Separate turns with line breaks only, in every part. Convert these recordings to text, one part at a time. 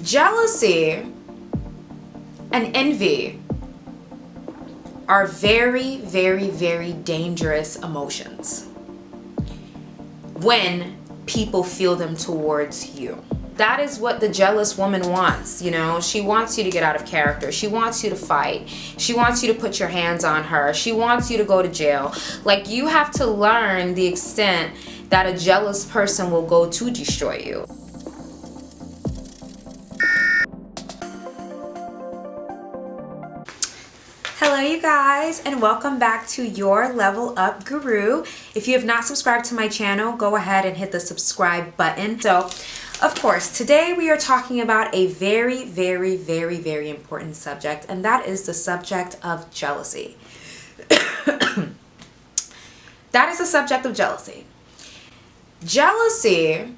Jealousy and envy are very, very, very dangerous emotions when people feel them towards you. That is what the jealous woman wants, you know? She wants you to get out of character. She wants you to fight. She wants you to put your hands on her. She wants you to go to jail. Like, you have to learn the extent that a jealous person will go to destroy you. Hello you guys, and welcome back to Your Level Up Guru. If you have not subscribed to my channel, go ahead and hit the subscribe button. So, of course, today we are talking about a very, very, very, very important subject, and that is the subject of jealousy. That is the subject of jealousy. Jealousy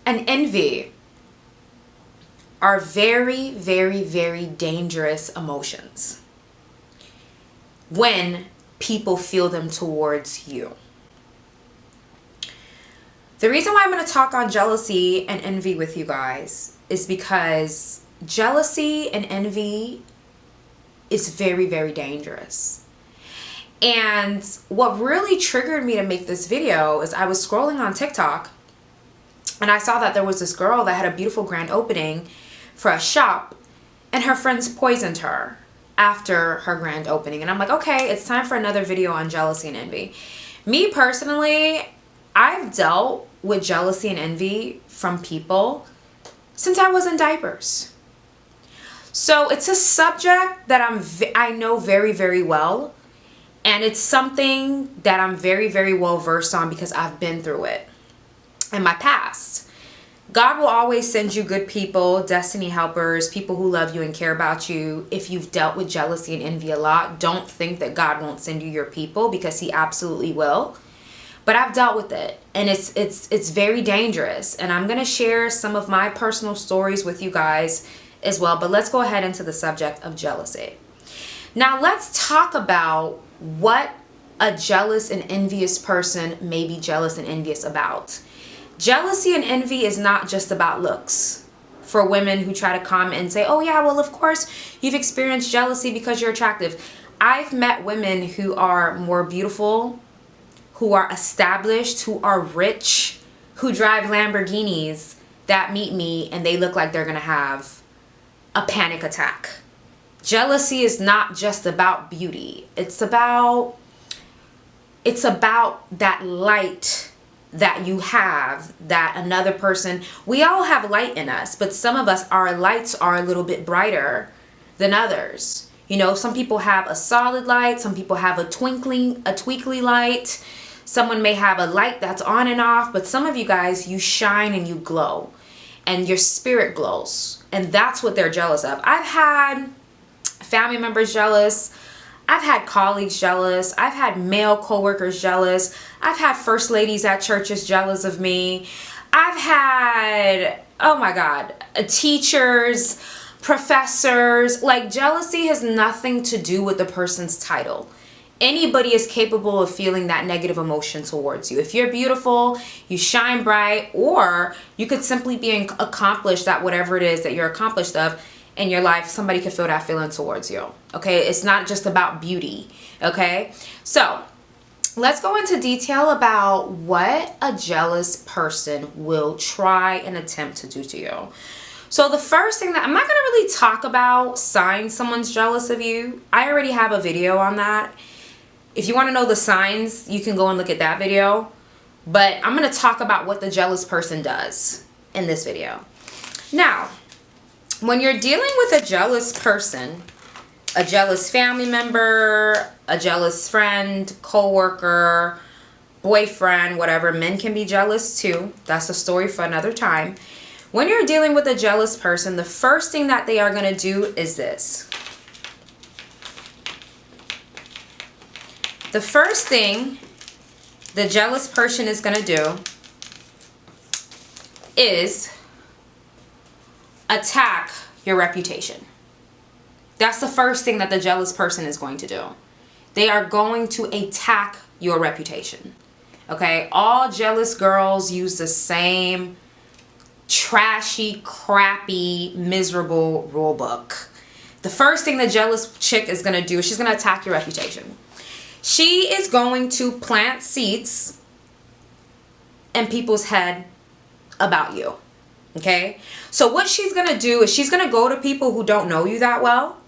and envy are very, very, very dangerous emotions when people feel them towards you. The reason why I'm going to talk on jealousy and envy with you guys is because jealousy and envy is very, very dangerous. And what really triggered me to make this video is I was scrolling on TikTok and I saw that there was this girl that had a beautiful grand opening for a shop, and her friends poisoned her after her grand opening. And I'm like, okay, it's time for another video on jealousy and envy. Me personally, I've dealt with jealousy and envy from people since I was in diapers. So it's a subject that I know very, very well, and it's something that I'm very, very well versed on because I've been through it in my past. God will always send you good people, destiny helpers, people who love you and care about you. If you've dealt with jealousy and envy a lot, don't think that God won't send you your people, because he absolutely will. But I've dealt with it, and it's very dangerous. And I'm going to share some of my personal stories with you guys as well. But let's go ahead into the subject of jealousy. Now let's talk about what a jealous and envious person may be jealous and envious about. Jealousy and envy is not just about looks. For women who try to comment and say, oh yeah, well of course you've experienced jealousy because you're attractive. I've met women who are more beautiful, who are established, who are rich, who drive Lamborghinis, that meet me and they look like they're gonna have a panic attack. Jealousy is not just about beauty. It's about that light that you have, that another person, we all have light in us, but some of us, our lights are a little bit brighter than others. You know, some people have a solid light, some people have a twinkly light. Someone may have a light that's on and off, but some of you guys, you shine and you glow and your spirit glows. And that's what they're jealous of. I've had family members jealous. I've had colleagues jealous. I've had male coworkers jealous. I've had first ladies at churches jealous of me. I've had, oh my God, teachers, professors. Like, jealousy has nothing to do with the person's title. Anybody is capable of feeling that negative emotion towards you. If you're beautiful, you shine bright, or you could simply be accomplished at whatever it is that you're accomplished of in your life, somebody could feel that feeling towards you. Okay, it's not just about beauty. Okay, so let's go into detail about what a jealous person will try and attempt to do to you. So the first thing that I'm not going to really talk about signs someone's jealous of you. I already have a video on that. If you want to know the signs, you can go and look at that video. But I'm going to talk about what the jealous person does in this video. Now, when you're dealing with a jealous person, a jealous family member, a jealous friend, coworker, boyfriend, whatever, men can be jealous too. That's a story for another time. When you're dealing with a jealous person, the first thing that they are going to do is this. The first thing the jealous person is going to do is attack your reputation. That's the first thing that the jealous person is going to do. They are going to attack your reputation. Okay, all jealous girls use the same trashy, crappy, miserable rule book. The first thing the jealous chick is going to do is she's going to attack your reputation. She is going to plant seeds in people's head about you. Okay? So what she's going to do is she's going to go to people who don't know you that well,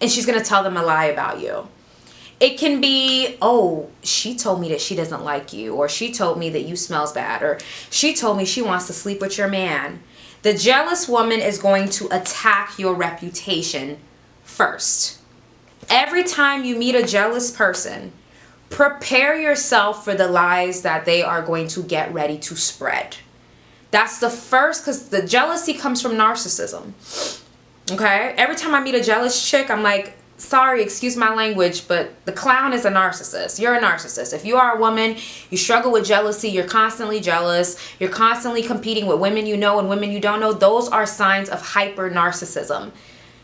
and she's going to tell them a lie about you. It can be, oh, she told me that she doesn't like you, or she told me that you smells bad, or she told me she wants to sleep with your man. The jealous woman is going to attack your reputation first. Every time you meet a jealous person, prepare yourself for the lies that they are going to get ready to spread. That's the first, because the jealousy comes from narcissism. Okay? Every time I meet a jealous chick, I'm like, sorry, excuse my language, but the clown is a narcissist. You're a narcissist. If you are a woman, you struggle with jealousy, you're constantly jealous, you're constantly competing with women you know and women you don't know, those are signs of hyper narcissism.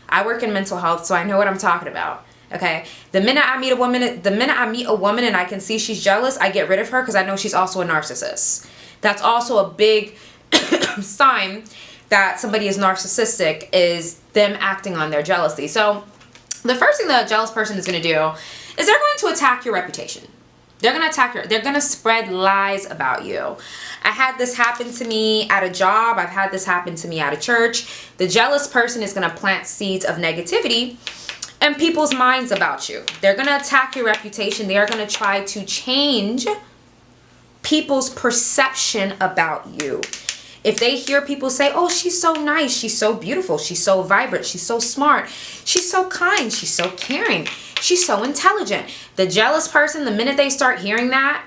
I work in mental health, so I know what I'm talking about. Okay? The minute I meet a woman and I can see she's jealous, I get rid of her because I know she's also a narcissist. That's also a big sign that somebody is narcissistic, is them acting on their jealousy. So the first thing that a jealous person is going to do is they're going to attack your reputation. They're going to attack your, they're going to spread lies about you. I had this happen to me at a job. I've had this happen to me at a church. The jealous person is going to plant seeds of negativity in people's minds about you. They're going to attack your reputation. They are going to try to change people's perception about you. If they hear people say, oh, she's so nice, she's so beautiful, she's so vibrant, she's so smart, she's so kind, she's so caring, she's so intelligent. The jealous person, the minute they start hearing that,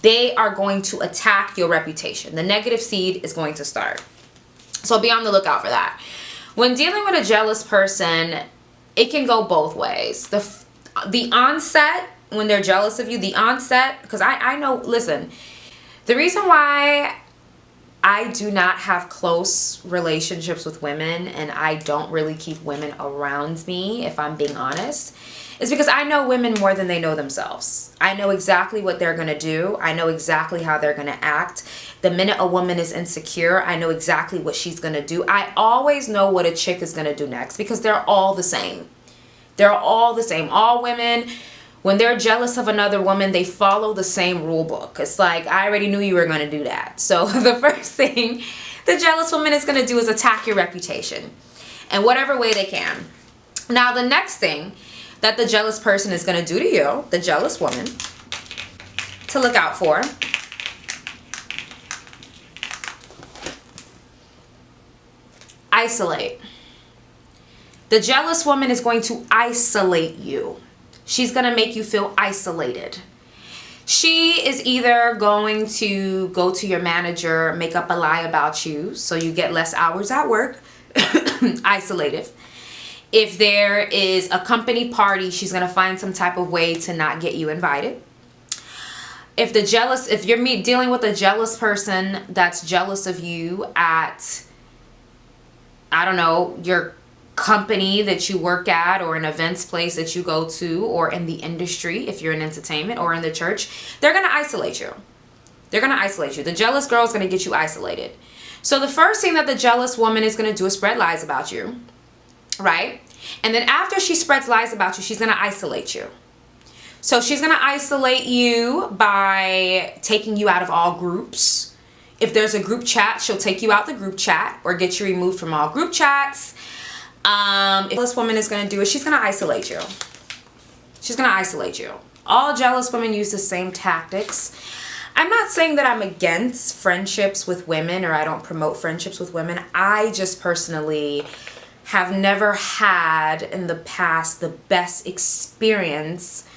they are going to attack your reputation. The negative seed is going to start. So be on the lookout for that. When dealing with a jealous person, it can go both ways. The onset, when they're jealous of you, the onset, because I know, listen, the reason why I do not have close relationships with women, and I don't really keep women around me, if I'm being honest, is because I know women more than they know themselves. I know exactly what they're going to do. I know exactly how they're going to act. The minute a woman is insecure, I know exactly what she's going to do. I always know what a chick is going to do next because they're all the same. They're all the same. All women, when they're jealous of another woman, they follow the same rule book. It's like, I already knew you were going to do that. So the first thing the jealous woman is going to do is attack your reputation in whatever way they can. Now, the next thing that the jealous person is going to do to you, the jealous woman, to look out for, isolate. The jealous woman is going to isolate you. She's going to make you feel isolated. She is either going to go to your manager, make up a lie about you so you get less hours at work, isolated. If there is a company party, she's going to find some type of way to not get you invited. If you're dealing with a jealous person that's jealous of you at, I don't know, your company that you work at, or an events place that you go to, or in the industry if you're in entertainment, or in the church, they're going to isolate you. They're going to isolate you. The jealous girl is going to get you isolated. So the first thing that the jealous woman is going to do is spread lies about you, right? And then after she spreads lies about you, she's going to isolate you. So she's going to isolate you by taking you out of all groups. If there's a group chat, she'll take you out the group chat or get you removed from all group chats. What this woman is going to do is she's going to isolate you. She's going to isolate you. All jealous women use the same tactics. I'm not saying that I'm against friendships with women, or I don't promote friendships with women. I just personally have never had in the past the best experience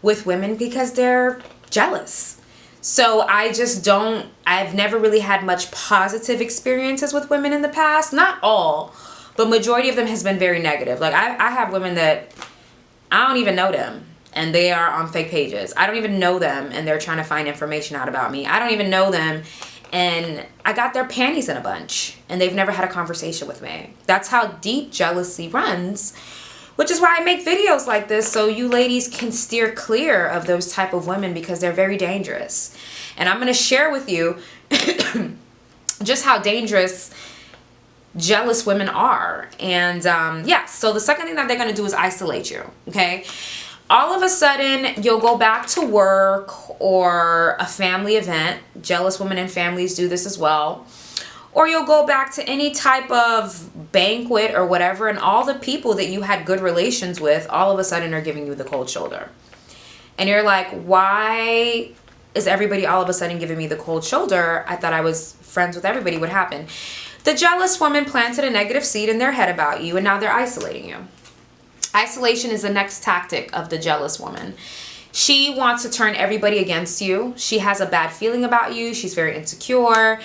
with women because they're jealous. So I've never really had much positive experiences with women in the past. Not all, but majority of them has been very negative. Like I have women that I don't even know them and they are on fake pages. I don't even know them and they're trying to find information out about me. I don't even know them and I got their panties in a bunch and they've never had a conversation with me. That's how deep jealousy runs, which is why I make videos like this, so you ladies can steer clear of those type of women because they're very dangerous. And I'm going to share with you just how dangerous jealous women are. And so the second thing that they're going to do is isolate you. Okay. All of a sudden, you'll go back to work or a family event. Jealous women and families do this as well. Or you'll go back to any type of banquet or whatever, and all the people that you had good relations with all of a sudden are giving you the cold shoulder. And you're like, why is everybody all of a sudden giving me the cold shoulder? I thought I was friends with everybody. What happened? The jealous woman planted a negative seed in their head about you, and now they're isolating you. Isolation is the next tactic of the jealous woman. She wants to turn everybody against you. She has a bad feeling about you. She's very insecure.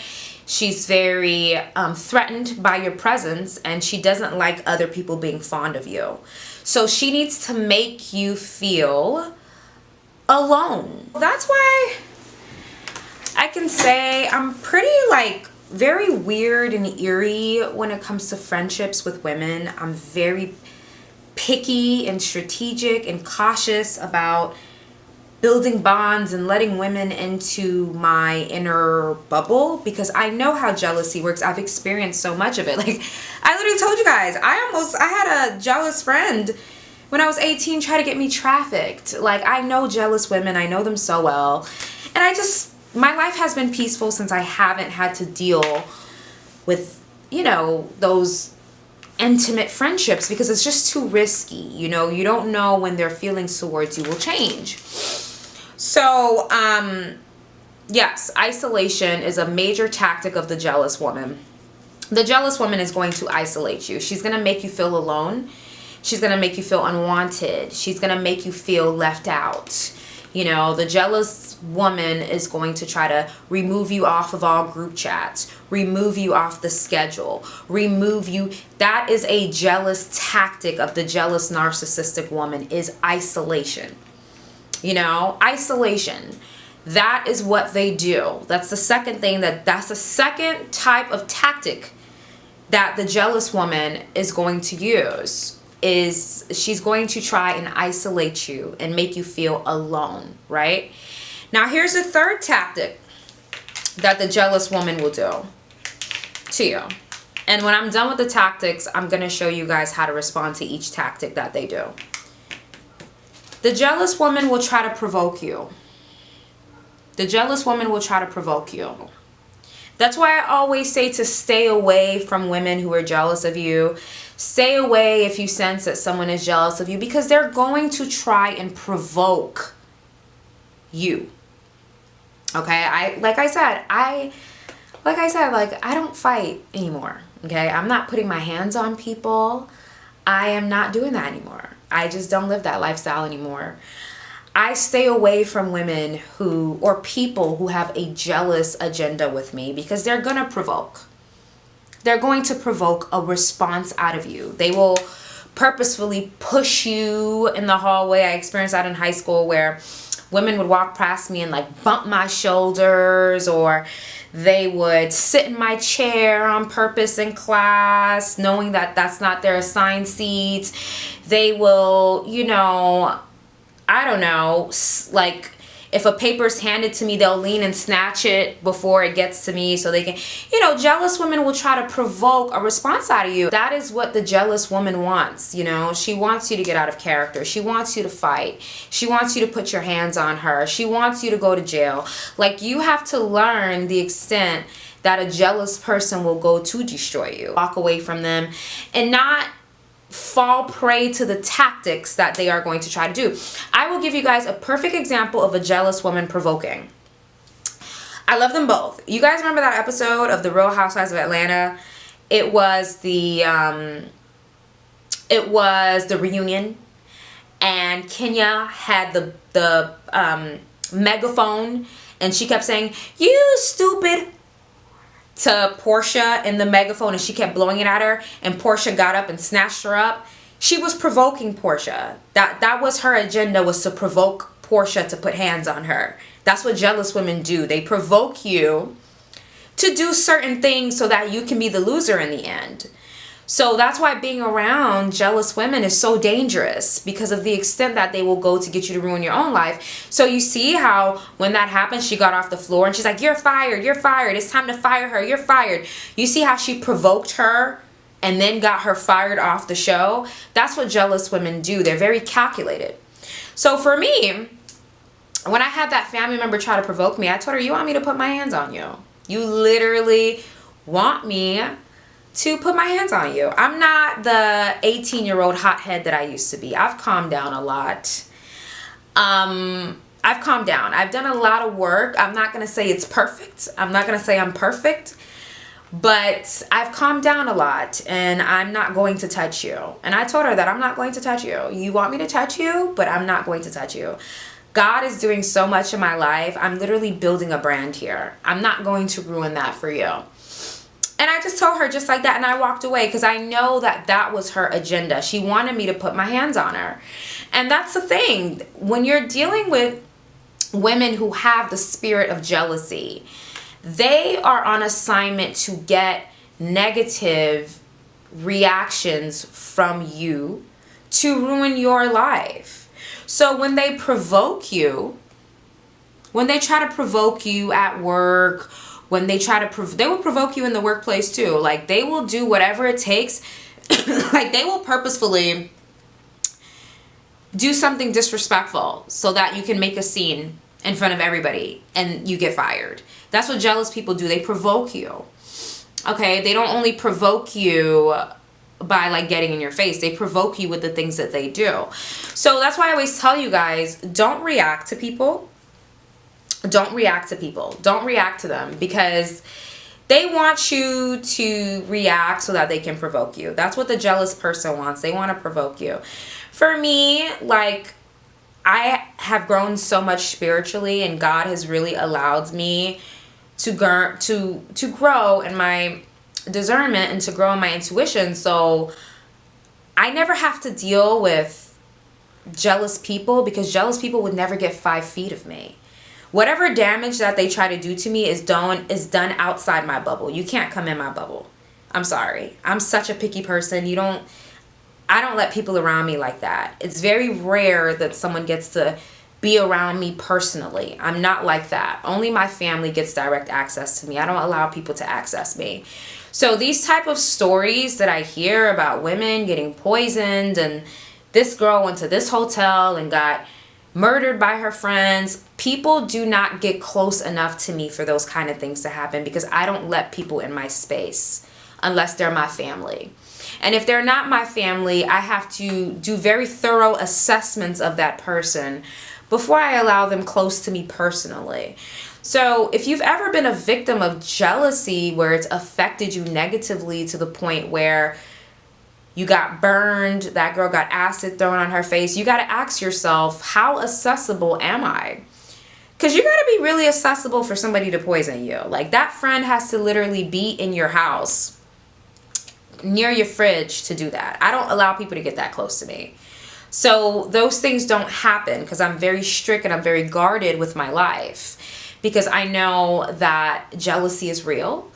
She's very threatened by your presence, and she doesn't like other people being fond of you. So she needs to make you feel alone. That's why I can say I'm pretty very weird and eerie when it comes to friendships with women. I'm very picky and strategic and cautious about building bonds and letting women into my inner bubble, because I know how jealousy works. I've experienced so much of it. Like, I literally told you guys, I had a jealous friend when I was 18 try to get me trafficked. Like, I know jealous women. I know them so well. And my life has been peaceful since I haven't had to deal with, those intimate friendships, because it's just too risky. You don't know when their feelings towards you will change. So, yes, isolation is a major tactic of the jealous woman. The jealous woman is going to isolate you. She's going to make you feel alone. She's going to make you feel unwanted. She's going to make you feel left out. The jealous woman is going to try to remove you off of all group chats, remove you off the schedule, remove you. That is a jealous tactic of the jealous narcissistic woman, is isolation. Isolation. That is what they do. That's the second thing, that's the second type of tactic that the jealous woman is going to use, is she's going to try and isolate you and make you feel alone, right? Now, here's the third tactic that the jealous woman will do to you. And when I'm done with the tactics, I'm going to show you guys how to respond to each tactic that they do. The jealous woman will try to provoke you. The jealous woman will try to provoke you. That's why I always say to stay away from women who are jealous of you. Stay away if you sense that someone is jealous of you, because they're going to try and provoke you. Okay? I don't fight anymore. Okay? I'm not putting my hands on people. I am not doing that anymore. I just don't live that lifestyle anymore. I stay away from women or people who have a jealous agenda with me, because they're going to provoke. They're going to provoke a response out of you. They will purposefully push you in the hallway. I experienced that in high school, where women would walk past me and bump my shoulders, or they would sit in my chair on purpose in class, knowing that that's not their assigned seats. They will, I don't know, if a paper's handed to me, they'll lean and snatch it before it gets to me so they can, jealous women will try to provoke a response out of you. That is what the jealous woman wants, She wants you to get out of character. She wants you to fight. She wants you to put your hands on her. She wants you to go to jail. You have to learn the extent that a jealous person will go to destroy you. Walk away from them and not fall prey to the tactics that they are going to try to do. I will give you guys a perfect example of a jealous woman provoking. I love them both. You guys remember that episode of The Real Housewives of Atlanta? It was the reunion, and Kenya had the megaphone, and she kept saying, "You stupid," to Portia in the megaphone, and she kept blowing it at her, and Portia got up and snatched her up. She was provoking Portia. That was her agenda, was to provoke Portia to put hands on her. That's what jealous women do. They provoke you to do certain things so that you can be the loser in the end. So that's why being around jealous women is so dangerous, because of the extent that they will go to get you to ruin your own life. So you see how when that happened, she got off the floor and she's like, you're fired, you're fired. It's time to fire her. You're fired. You see how she provoked her and then got her fired off the show? That's what jealous women do. They're very calculated. So for me, when I had that family member try to provoke me, I told her, you want me to put my hands on you? You literally want me to put my hands on you. I'm not the 18-year-old hothead that I used to be. I've calmed down a lot. I've calmed down. I've done a lot of work. I'm not going to say it's perfect. I'm not going to say I'm perfect. But I've calmed down a lot, and I'm not going to touch you. And I told her that I'm not going to touch you. You want me to touch you, but I'm not going to touch you. God is doing so much in my life. I'm literally building a brand here. I'm not going to ruin that for you. And I just told her just like that, and I walked away because I know that that was her agenda. She wanted me to put my hands on her. And that's the thing. When you're dealing with women who have the spirit of jealousy, they are on assignment to get negative reactions from you to ruin your life. So when they provoke you, when they try to provoke you at work, when they try to they will provoke you in the workplace too. Like, they will do whatever it takes. Like, they will purposefully do something disrespectful so that you can make a scene in front of everybody and you get fired. That's what jealous people do. They provoke you. Okay? They don't only provoke you by like getting in your face. They provoke you with the things that they do. So that's why I always tell you guys, don't react to people. Don't react to people. Don't react to them, because they want you to react so that they can provoke you. That's what the jealous person wants. They want to provoke you. For me, like, I have grown so much spiritually, and God has really allowed me to grow in my discernment and to grow in my intuition. So I never have to deal with jealous people, because jealous people would never get 5 feet of me. Whatever damage that they try to do to me is done outside my bubble. You can't come in my bubble. I'm sorry. I'm such a picky person. I don't let people around me like that. It's very rare that someone gets to be around me personally. I'm not like that. Only my family gets direct access to me. I don't allow people to access me. So these type of stories that I hear about women getting poisoned, and this girl went to this hotel and got murdered by her friends, people do not get close enough to me for those kind of things to happen, because I don't let people in my space unless they're my family. And if they're not my family, I have to do very thorough assessments of that person before I allow them close to me personally. So if you've ever been a victim of jealousy where it's affected you negatively to the point where you got burned, that girl got acid thrown on her face, you got to ask yourself, how accessible am I? Because you got to be really accessible for somebody to poison you. Like, that friend has to literally be in your house, near your fridge, to do that. I don't allow people to get that close to me. So those things don't happen, because I'm very strict and I'm very guarded with my life, because I know that jealousy is real.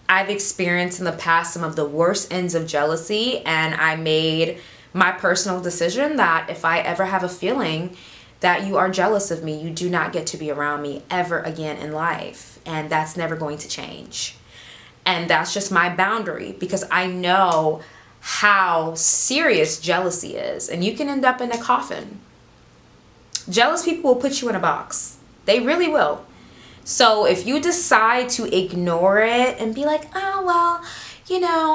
I've experienced in the past some of the worst ends of jealousy, and I made my personal decision that if I ever have a feeling that you are jealous of me, you do not get to be around me ever again in life. And that's never going to change. And that's just my boundary, because I know how serious jealousy is, and you can end up in a coffin. Jealous people will put you in a box. They really will. So if you decide to ignore it and be like, oh, well,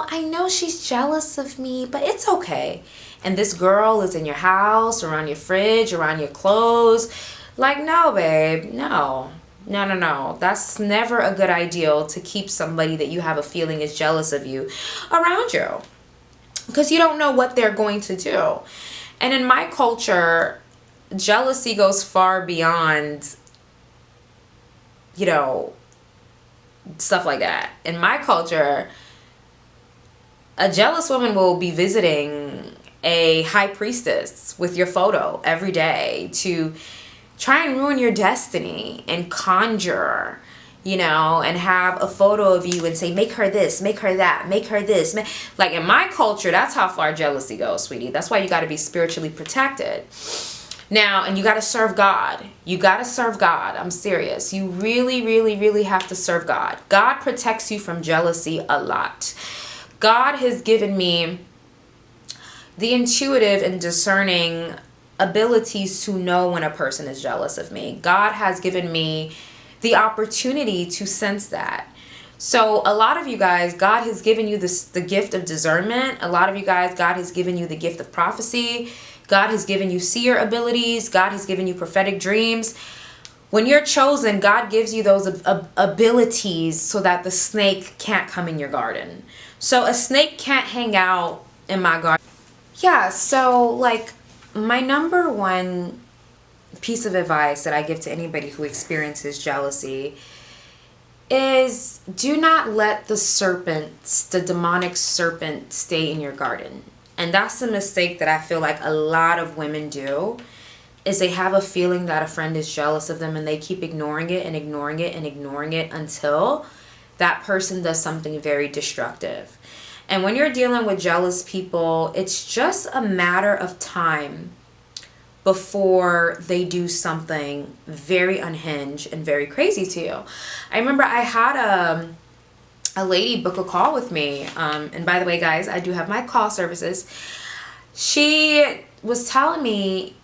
I know she's jealous of me, but it's okay. And this girl is in your house, or on your fridge, or on your clothes. Like, no, babe, no. No. That's never a good idea, to keep somebody that you have a feeling is jealous of you around you, because you don't know what they're going to do. And in my culture, jealousy goes far beyond, stuff like that. In my culture, a jealous woman will be visiting a high priestess with your photo every day to try and ruin your destiny and conjure, you know, and have a photo of you and say, make her this, make her that, make her this. Like in my culture, that's how far jealousy goes, sweetie. That's why you got to be spiritually protected. Now, and you got to serve God. You got to serve God. I'm serious. You really, really, really have to serve God. God protects you from jealousy a lot. God has given me the intuitive and discerning abilities to know when a person is jealous of me. God has given me the opportunity to sense that. So a lot of you guys, God has given you the gift of discernment. A lot of you guys, God has given you the gift of prophecy. God has given you seer abilities. God has given you prophetic dreams. When you're chosen, God gives you those abilities so that the snake can't come in your garden. So a snake can't hang out in my garden. Yeah, so like my number one piece of advice that I give to anybody who experiences jealousy is do not let the serpent, the demonic serpent, stay in your garden. And that's the mistake that I feel like a lot of women do, is they have a feeling that a friend is jealous of them and they keep ignoring it and ignoring it and ignoring it until that person does something very destructive. And when you're dealing with jealous people, it's just a matter of time before they do something very unhinged and very crazy to you. I remember I had a lady book a call with me. And by the way, guys, I do have my call services. She was telling me,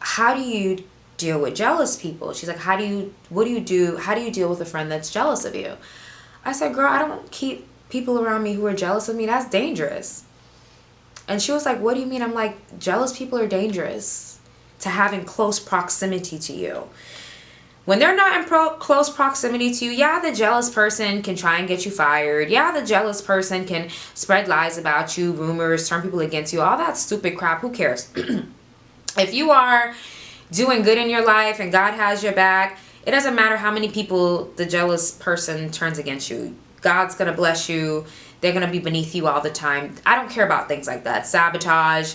how do you deal with jealous people? She's like, what do you do? How do you deal with a friend that's jealous of you? I said, girl, I don't keep people around me who are jealous of me. That's dangerous. And she was like, what do you mean? I'm like, jealous people are dangerous to have in close proximity to you. When they're not in close proximity to you, yeah, the jealous person can try and get you fired. Yeah, the jealous person can spread lies about you, rumors, turn people against you, all that stupid crap. Who cares? If you are doing good in your life and God has your back, it doesn't matter how many people the jealous person turns against you. God's going to bless you. They're going to be beneath you all the time. I don't care about things like that. Sabotage,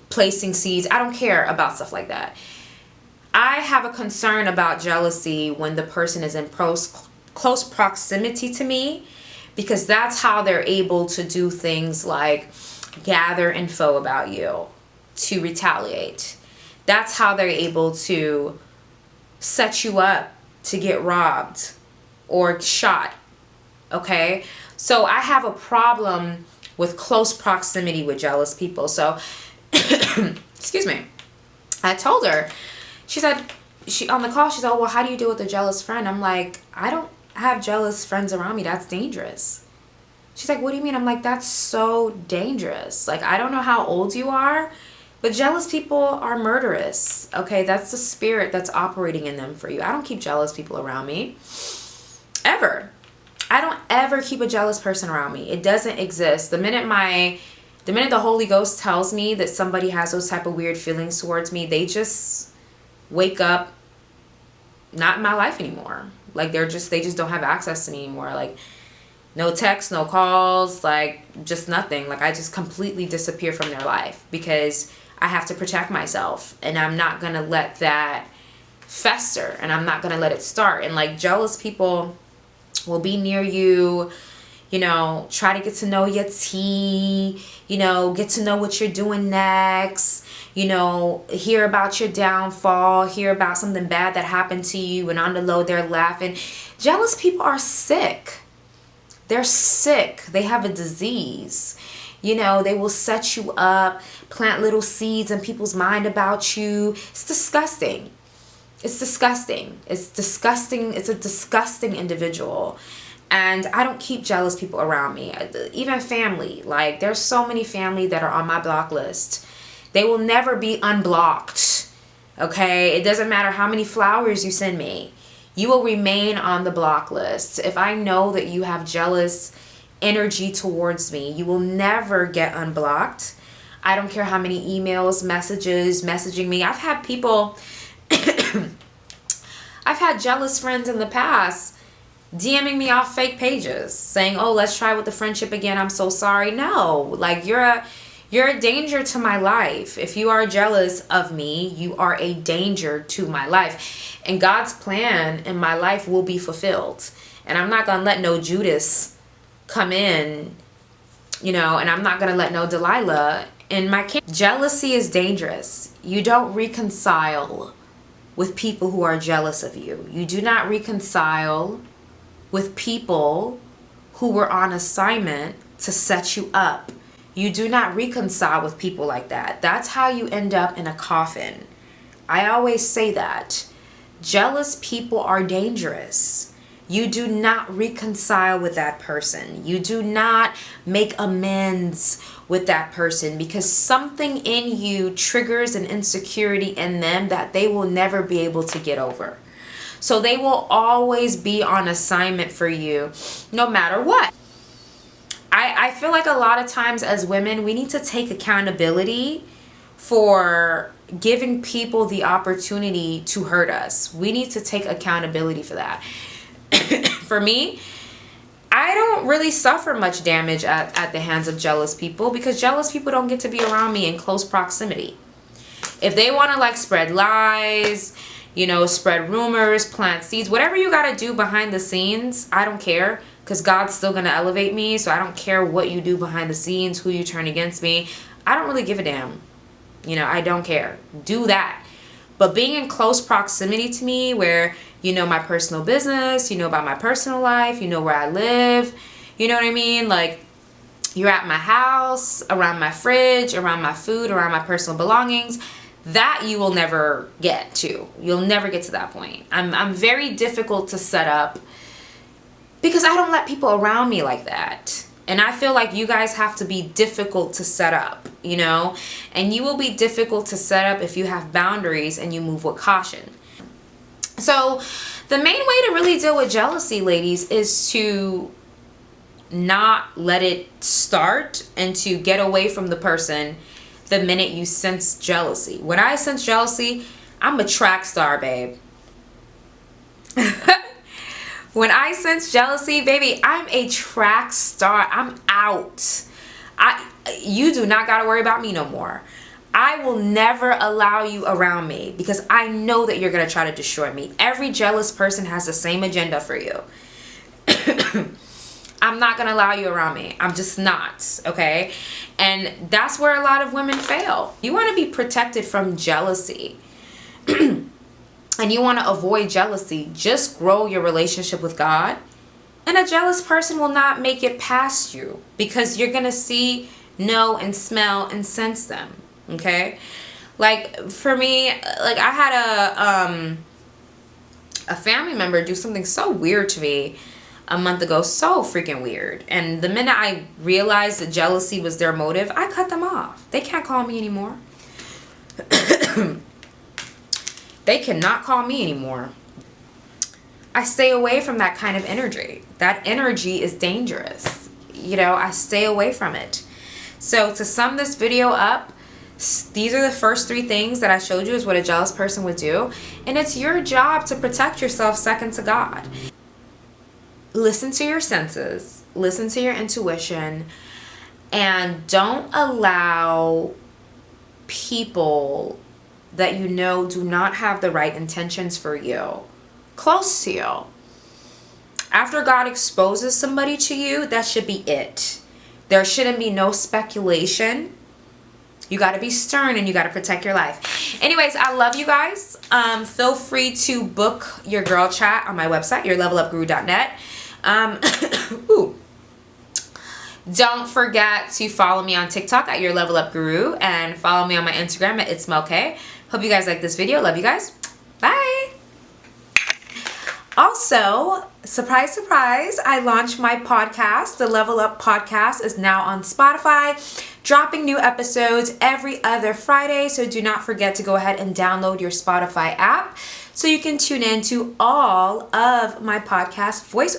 placing seeds. I don't care about stuff like that. I have a concern about jealousy when the person is in close proximity to me, because that's how they're able to do things like gather info about you to retaliate. That's how they're able to set you up to get robbed or shot. Okay? So I have a problem with close proximity with jealous people. So, excuse me. I told her, she said, on the call, she said, oh, well, how do you deal with a jealous friend? I'm like, I don't have jealous friends around me. That's dangerous. She's like, what do you mean? I'm like, that's so dangerous. Like, I don't know how old you are, but jealous people are murderous. Okay, that's the spirit that's operating in them for you. I don't keep jealous people around me. Ever. I don't ever keep a jealous person around me. It doesn't exist. The minute the Holy Ghost tells me that somebody has those type of weird feelings towards me, they just wake up not in my life anymore. Like they just don't have access to me anymore. Like no texts, no calls, like just nothing. Like I just completely disappear from their life because I have to protect myself, and I'm not going to let that fester, and I'm not going to let it start. And like jealous people will be near you, you know, try to get to know your tea, you know, get to know what you're doing next, you know, hear about your downfall, hear about something bad that happened to you, and on the low they're laughing. Jealous people are sick. They're sick. They have a disease. You know, they will set you up, plant little seeds in people's mind about you. It's disgusting. It's disgusting. It's disgusting. It's a disgusting individual. And I don't keep jealous people around me. Even family. Like, there's so many family that are on my block list. They will never be unblocked. Okay? It doesn't matter how many flowers you send me. You will remain on the block list. If I know that you have jealous energy towards me, you will never get unblocked. I don't care how many emails, messages, messaging me. I've had people... I've had jealous friends in the past DMing me off fake pages saying, oh, let's try with the friendship again. I'm so sorry. No, like you're You're a danger to my life. If you are jealous of me, you are a danger to my life. And God's plan in my life will be fulfilled. And I'm not going to let no Judas come in, and I'm not going to let no Delilah in my camp. Jealousy is dangerous. You don't reconcile with people who are jealous of you. You do not reconcile with people who were on assignment to set you up. You do not reconcile with people like that. That's how you end up in a coffin. I always say that. Jealous people are dangerous. You do not reconcile with that person. You do not make amends with that person because something in you triggers an insecurity in them that they will never be able to get over. So they will always be on assignment for you no matter what. I feel like a lot of times as women, we need to take accountability for giving people the opportunity to hurt us. We need to take accountability for that. For me, I don't really suffer much damage at the hands of jealous people because jealous people don't get to be around me in close proximity. If they want to spread lies, spread rumors, plant seeds, whatever you got to do behind the scenes, I don't care. Because God's still going to elevate me. So I don't care what you do behind the scenes, who you turn against me. I don't really give a damn. I don't care. Do that. But being in close proximity to me where you know my personal business, you know about my personal life, you know where I live, you know what I mean? You're at my house, around my fridge, around my food, around my personal belongings. That you will never get to. You'll never get to that point. I'm very difficult to set up because I don't let people around me like that. And I feel like you guys have to be difficult to set up, and you will be difficult to set up if you have boundaries and you move with caution. So the main way to really deal with jealousy, ladies, is to not let it start and to get away from the person the minute you sense jealousy. When I sense jealousy, I'm a track star, babe. When I sense jealousy, baby, I'm a track star. I'm out. You do not got to worry about me no more. I will never allow you around me because I know that you're going to try to destroy me. Every jealous person has the same agenda for you. I'm not going to allow you around me. I'm just not, okay? And that's where a lot of women fail. You want to be protected from jealousy. And you want to avoid jealousy. Just grow your relationship with God. And a jealous person will not make it past you because you're going to see, know, and smell and sense them. Okay? For me, I had a family member do something so weird to me a month ago. So freaking weird. And the minute I realized that jealousy was their motive, I cut them off. They can't call me anymore. They cannot call me anymore. I stay away from that kind of energy. That energy is dangerous. I stay away from it. So to sum this video up, these are the first 3 things that I showed you is what a jealous person would do. And it's your job to protect yourself second to God. Listen to your senses. Listen to your intuition. And don't allow people that do not have the right intentions for you close to you. After God exposes somebody to you, that should be it. There shouldn't be no speculation. You got to be stern and you got to protect your life. Anyways, I love you guys. Feel free to book your girl chat on my website, yourlevelupguru.net. Don't forget to follow me on TikTok at yourlevelupguru and follow me on my Instagram at itsmelk. Hope you guys like this video. Love you guys. Bye. Also, surprise, surprise, I launched my podcast. The Level Up Podcast is now on Spotify, dropping new episodes every other Friday. So do not forget to go ahead and download your Spotify app so you can tune in to all of my podcast voice